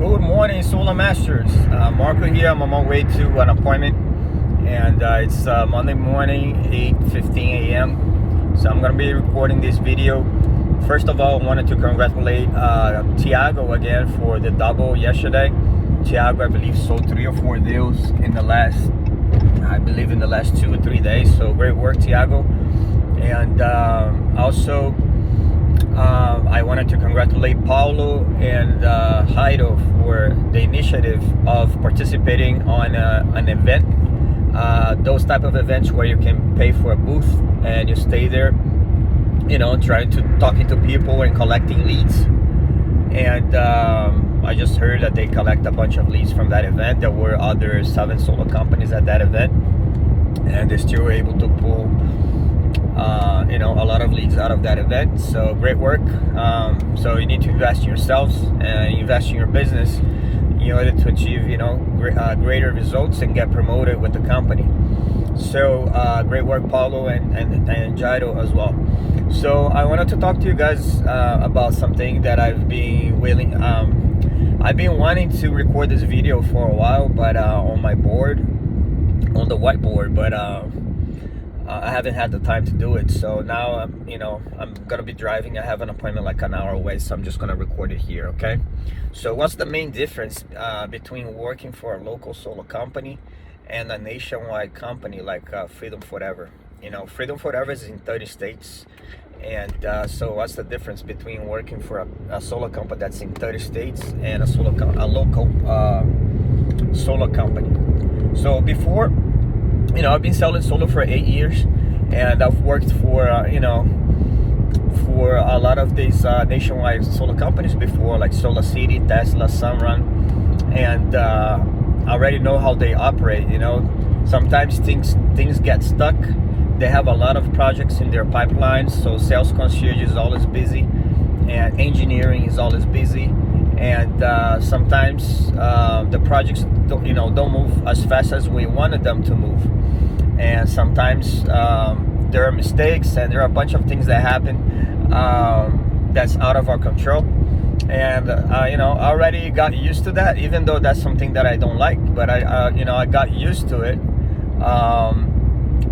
Good morning, Solar Masters. Marco here. I'm on my way to an appointment, and it's Monday morning, 8:15 a.m. So I'm gonna be recording this video. First of all, I wanted to congratulate Thiago again for the double yesterday. Thiago, I believe, sold 3 or 4 deals in the last 2 or 3 days. So great work, Thiago. And also, I wanted to congratulate Paulo and Jairo for the initiative of participating on an event. Those type of events where you can pay for a booth and you stay there, trying to talking to people and collecting leads. And I just heard that they collect a bunch of leads from that event. There were other 7 solar companies at that event, and they're still able to pull a lot of leads out of that event. So great work. So you need to invest in yourselves and invest in your business in order to achieve greater results and get promoted with the company. So great work, Paulo and Jairo as well. So I wanted to talk to you guys about something that I've been wanting to record this video for a while, but on the whiteboard, but I haven't had the time to do it. So now I'm gonna be driving. I have an appointment like an hour away, so I'm just gonna record it here. Okay, so what's the main difference between working for a local solar company and a nationwide company like Freedom Forever? Freedom Forever is in 30 states, and so what's the difference between working for a solar company that's in 30 states and a local solar company? So before, I've been selling solar for 8 years, and I've worked for for a lot of these nationwide solar companies before, like Solar City, Tesla, Sunrun, and I already know how they operate. Sometimes things get stuck. They have a lot of projects in their pipelines, so sales concierge is always busy, and engineering is always busy, and sometimes the projects don't move as fast as we wanted them to move, and sometimes there are mistakes, and there are a bunch of things that happen that's out of our control. And I already got used to that, even though that's something that I don't like. But I got used to it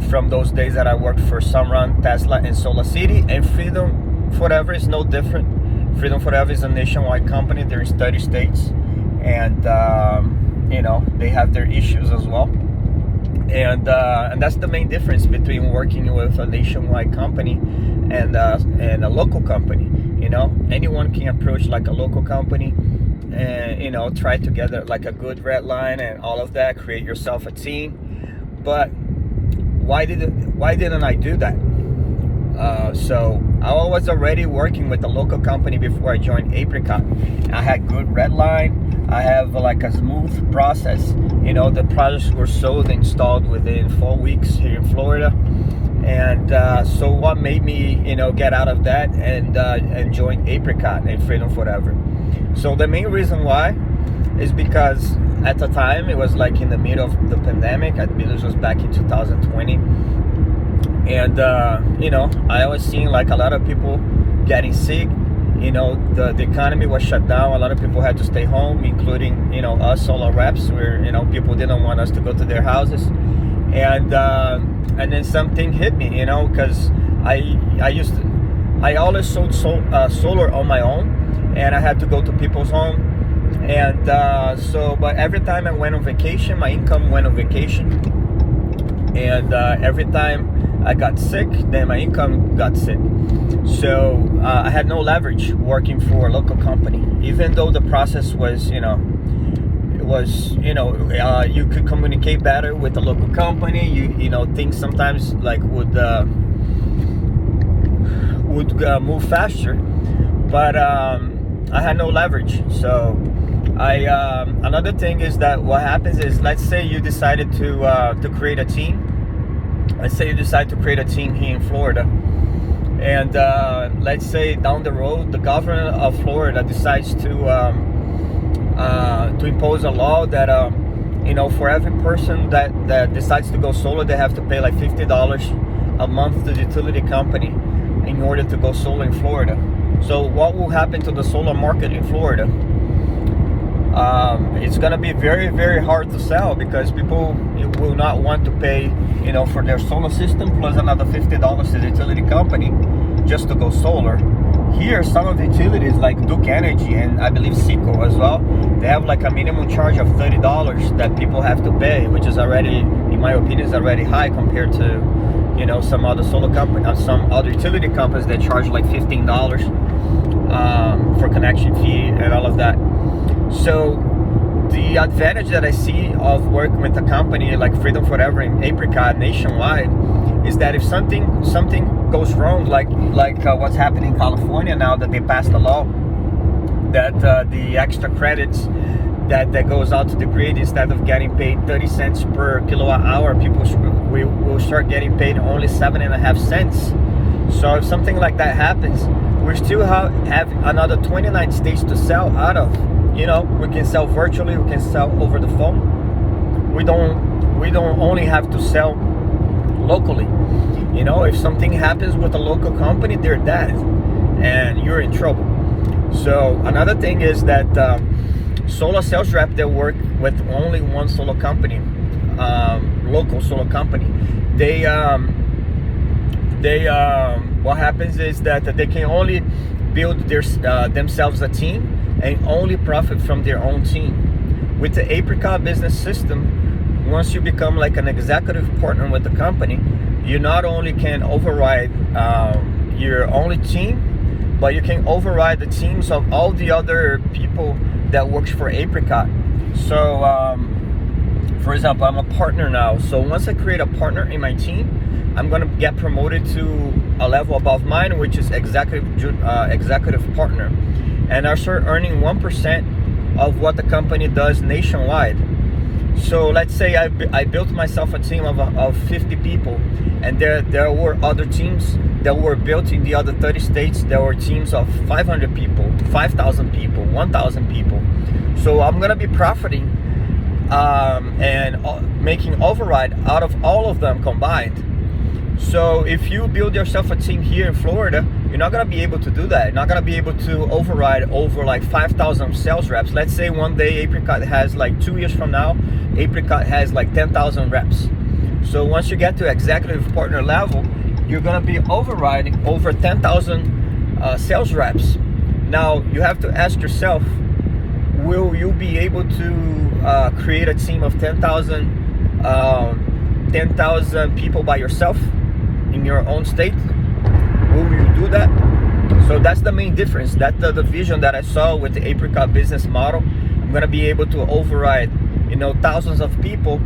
from those days that I worked for Sunrun, Tesla, and Solar City. And Freedom Forever is no different. Freedom Forever is a nationwide company. They're in 30 states, and they have their issues as well. And that's the main difference between working with a nationwide company and a local company. Anyone can approach like a local company and try to get like a good red line and all of that, create yourself a team. But why didn't I do that? So I was already working with a local company before I joined Apricot. I had good red line. I have like a smooth process. The projects were sold and installed within 4 weeks here in Florida. And so what made me get out of that and join Apricot and Freedom Forever? So the main reason why is because at the time it was like in the middle of the pandemic. I believe it was back in 2020. And I was seeing like a lot of people getting sick. The economy was shut down. A lot of people had to stay home, including us solar reps, where people didn't want us to go to their houses. And then something hit me, because I always sold solar on my own, and I had to go to people's home. And but every time I went on vacation, my income went on vacation. And every time I got sick, then my income got sick. So I had no leverage working for a local company, even though the process was, you could communicate better with the local company. Things sometimes like would move faster, but I had no leverage. So another thing is that what happens is, let's say you decided to create a team. Let's say you decide to create a team here in Florida, and let's say down the road the governor of Florida decides to impose a law that for every person that decides to go solar, they have to pay like $50 a month to the utility company in order to go solar in Florida. So what will happen to the solar market in Florida? it's gonna be very, very hard to sell, because people will not want to pay, you know, for their solar system plus another $50 to the utility company just to go solar. Here, some of the utilities like Duke Energy and I believe Seco as well, they have like a minimum charge of $30 that people have to pay, which is already, in my opinion, is already high compared to, you know, some other solar company, some other utility companies that charge like $15 for connection fee and all of that. So the advantage that I see of working with a company like Freedom Forever and Apricot nationwide is that if something goes wrong, like what's happening in California now, that they passed a law that the extra credits that goes out to the grid, instead of getting paid 30 cents per kilowatt hour, people will start getting paid only 7.5 cents. So if something like that happens, we still have another 29 states to sell out of. You know, we can sell virtually, we can sell over the phone. We don't only have to sell locally. You know, if something happens with a local company, they're dead and you're in trouble. So another thing is that solar sales rep that work with only one solar company, local solar company, they what happens is that they can only build themselves a team and only profit from their own team. With the Apricot business system, once you become like an executive partner with the company, you not only can override your only team, but you can override the teams of all the other people that works for Apricot. So for example, I'm a partner now, so once I create a partner in my team, I'm gonna get promoted to a level above mine, which is executive partner, and I start earning 1% of what the company does nationwide. So let's say I built myself a team of 50 people, and there were other teams that were built in the other 30 states. There were teams of 500 people, 5,000 people, 1,000 people. So I'm gonna be profiting and making override out of all of them combined. So if you build yourself a team here in Florida, you're not gonna be able to do that. You're not gonna be able to override over like 5,000 sales reps. Let's say one day Apricot has, like 2 years from now, Apricot has like 10,000 reps. So once you get to executive partner level, you're gonna be overriding over 10,000 sales reps. Now you have to ask yourself, will you be able to create a team of 10,000 people by yourself in your own state? Will you do that? So that's the main difference. That's the vision that I saw with the Apricot business model. I'm gonna be able to override, you know, thousands of people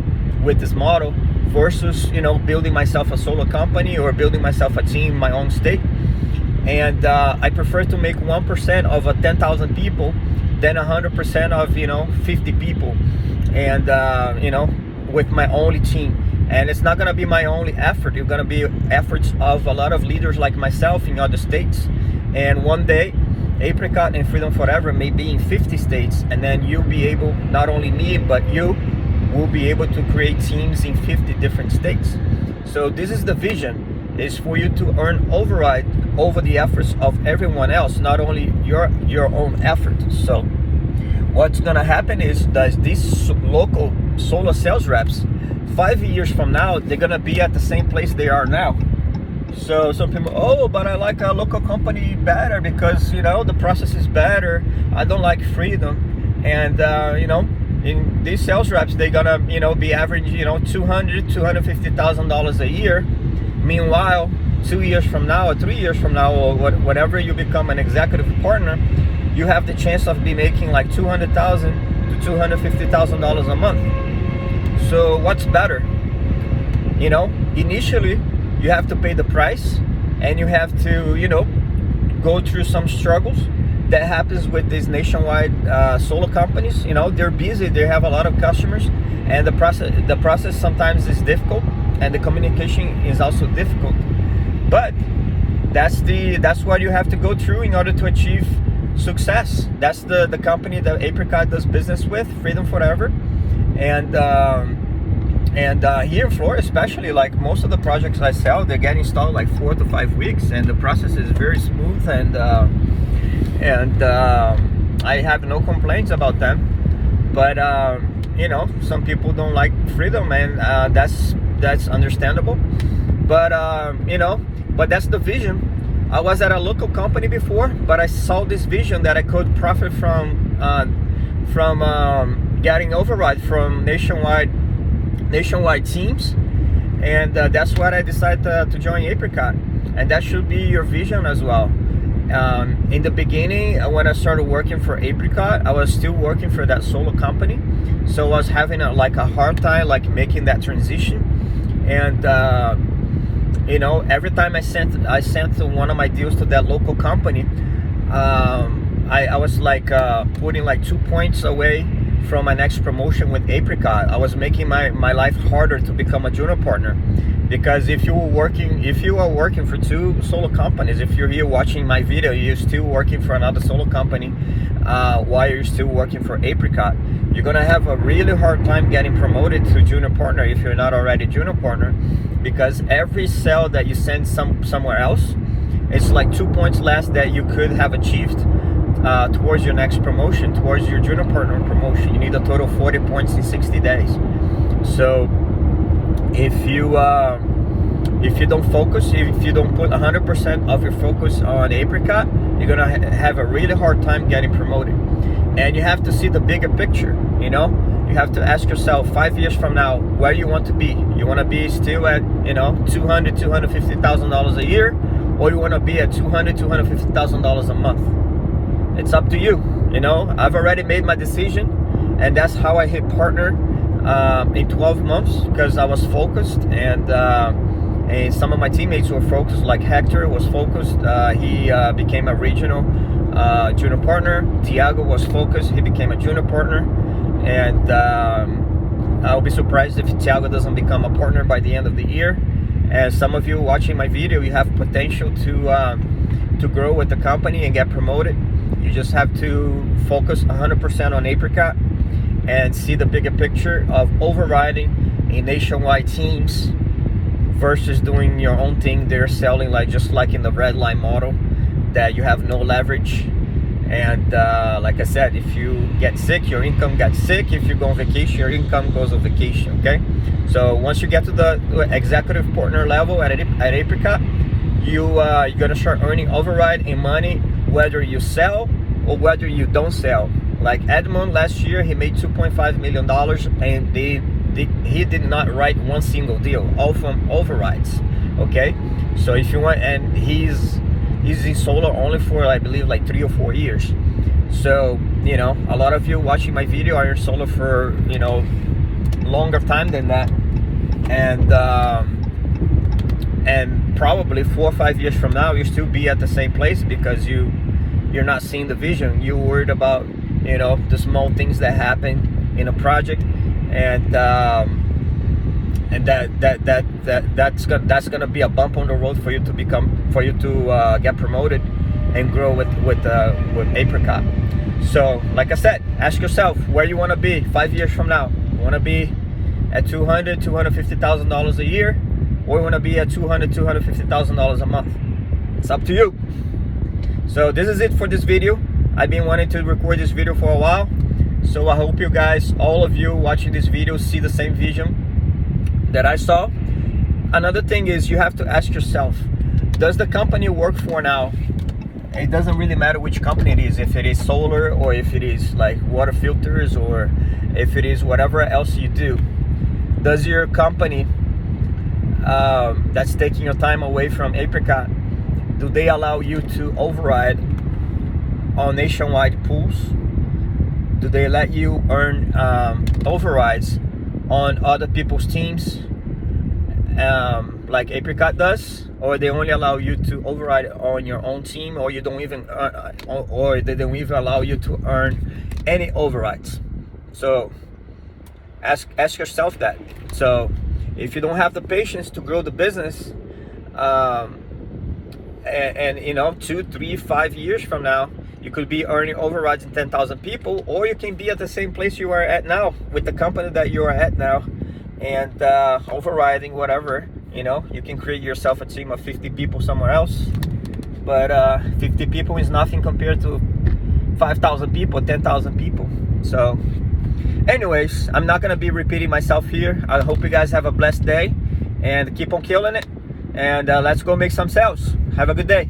with this model versus, you know, building myself a solo company or building myself a team in my own state. And I prefer to make 1% of 10,000 people than 100% of, you know, 50 people, and you know, with my only team. And it's not gonna be my only effort. It's gonna be efforts of a lot of leaders like myself in other states. And one day, Apricot and Freedom Forever may be in 50 states, and then you'll be able, not only me, but you will be able to create teams in 50 different states. So this is the vision, is for you to earn override over the efforts of everyone else, not only your own effort. So what's gonna happen is that these local solar sales reps, 5 years from now, they're gonna be at the same place they are now. So some people, oh, but I like a local company better because, you know, the process is better. I don't like Freedom. And you know, in these sales reps, they're gonna, you know, be average, you know, $250,000 a year. Meanwhile, 2 years from now or 3 years from now, or whenever you become an executive partner, you have the chance of be making like $200,000 to $250,000 a month. So what's better? You know, initially you have to pay the price, and you have to, you know, go through some struggles that happens with these nationwide solar companies. You know, they're busy, they have a lot of customers, and the process sometimes is difficult, and the communication is also difficult. But that's what you have to go through in order to achieve success. That's the company that Apricot does business with, Freedom Forever. And here in Florida especially, like most of the projects I sell, they get installed like 4 to 5 weeks, and the process is very smooth, and I have no complaints about them. But you know, some people don't like freedom, and that's understandable. But you know, but that's the vision. I was at a local company before, but I saw this vision that I could profit from getting override from nationwide teams, and that's why I decided to join Apricot. And that should be your vision as well. In the beginning, when I started working for Apricot, I was still working for that solo company, so I was having a hard time like making that transition. And you know, every time I sent one of my deals to that local company, I was like putting like 2 points away from my next promotion with Apricot. I was making my life harder to become a junior partner, because if you are working for two solo companies, if you're here watching my video, you're still working for another solo company while you're still working for Apricot, you're gonna have a really hard time getting promoted to junior partner if you're not already junior partner, because every sale that you send somewhere else, it's like 2 points less that you could have achieved towards your next promotion, towards your junior partner promotion. You need a total of 40 points in 60 days. So if you don't focus, if you don't put 100% of your focus on Apricot, you're gonna have a really hard time getting promoted. And you have to see the bigger picture. You know, you have to ask yourself 5 years from now where you want to be. You want to be still at, you know, $250,000 a year, or you want to be at $250,000 a month. It's up to you. You know, I've already made my decision, and that's how I hit partner in 12 months, because I was focused, and some of my teammates were focused, like Hector was focused. He became a regional junior partner. Tiago was focused. He became a junior partner. And I'll be surprised if Tiago doesn't become a partner by the end of the year. And some of you watching my video, you have potential to grow with the company and get promoted. You just have to focus 100% on Apricot and see the bigger picture of overriding in nationwide teams versus doing your own thing. They're selling just like in the red line model, that you have no leverage. And like I said, if you get sick, your income gets sick. If you go on vacation, your income goes on vacation. Okay, so once you get to the executive partner level at Apricot, you're gonna start earning override in money, whether you sell or whether you don't sell. Like Edmond last year, he made $2.5 million, and he did not write one single deal, all from overrides. Okay, so if you want, and he's in solar only for, I believe, like 3 or 4 years. So, you know, a lot of you watching my video are in solar for, you know, longer time than that, and probably 4 or 5 years from now, you still be at the same place, because you're not seeing the vision. You're worried about, you know, the small things that happen in a project, and that's gonna be a bump on the road for you to get promoted and grow with Apricot. So, like I said, ask yourself where you want to be 5 years from now. You want to be at $250,000 a year, or you want to be at $250,000 a month? It's up to you. So this is it for this video. I've been wanting to record this video for a while, so I hope you guys, all of you watching this video, see the same vision that I saw. Another thing is, you have to ask yourself, does the company you work for now, it doesn't really matter which company it is, if it is solar, or if it is like water filters, or if it is whatever else you do, does your company that's taking your time away from Apricot, do they allow you to override on nationwide pools? Do they let you earn overrides on other people's teams, like Apricot does, or they only allow you to override on your own team, or you don't even or they don't even allow you to earn any overrides? So ask yourself that. So if you don't have the patience to grow the business, and you know, 2, 3, 5 years from now, you could be earning overrides in 10,000 people, or you can be at the same place you are at now with the company that you are at now, and overriding whatever. You know, you can create yourself a team of 50 people somewhere else, but 50 people is nothing compared to 5,000 people, 10,000 people. So anyways, I'm not gonna be repeating myself here. I hope you guys have a blessed day and keep on killing it, and let's go make some sales. Have a good day.